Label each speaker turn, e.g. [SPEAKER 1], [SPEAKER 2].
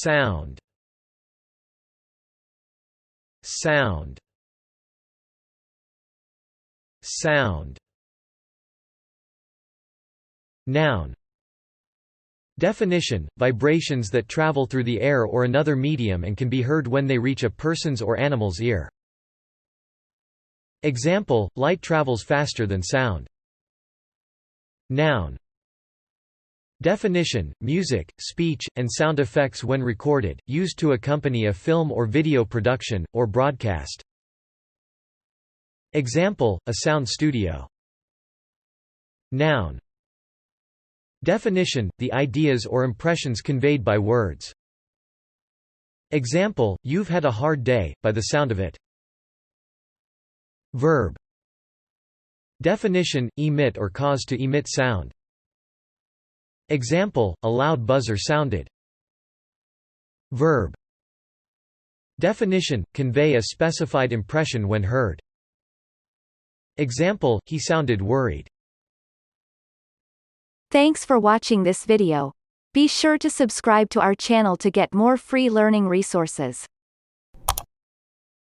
[SPEAKER 1] sound, sound, sound. Noun. Definition: vibrations that travel through the air or another medium and can be heard when they reach a person's or animal's ear. Example: light travels faster than sound. Noun. Definition: music, speech, and sound effects when recorded, used to accompany a film or video production, or broadcast. Example: a sound studio. Noun. Definition: the ideas or impressions conveyed by words. Example: you've had a hard day, by the sound of it. Verb. Definition: emit or cause to emit sound. Example: a loud buzzer sounded. Verb. Definition: convey a specified impression when heard. Example: he sounded worried.
[SPEAKER 2] Thanks for watching this video. Be sure to subscribe to our channel to get more free learning resources.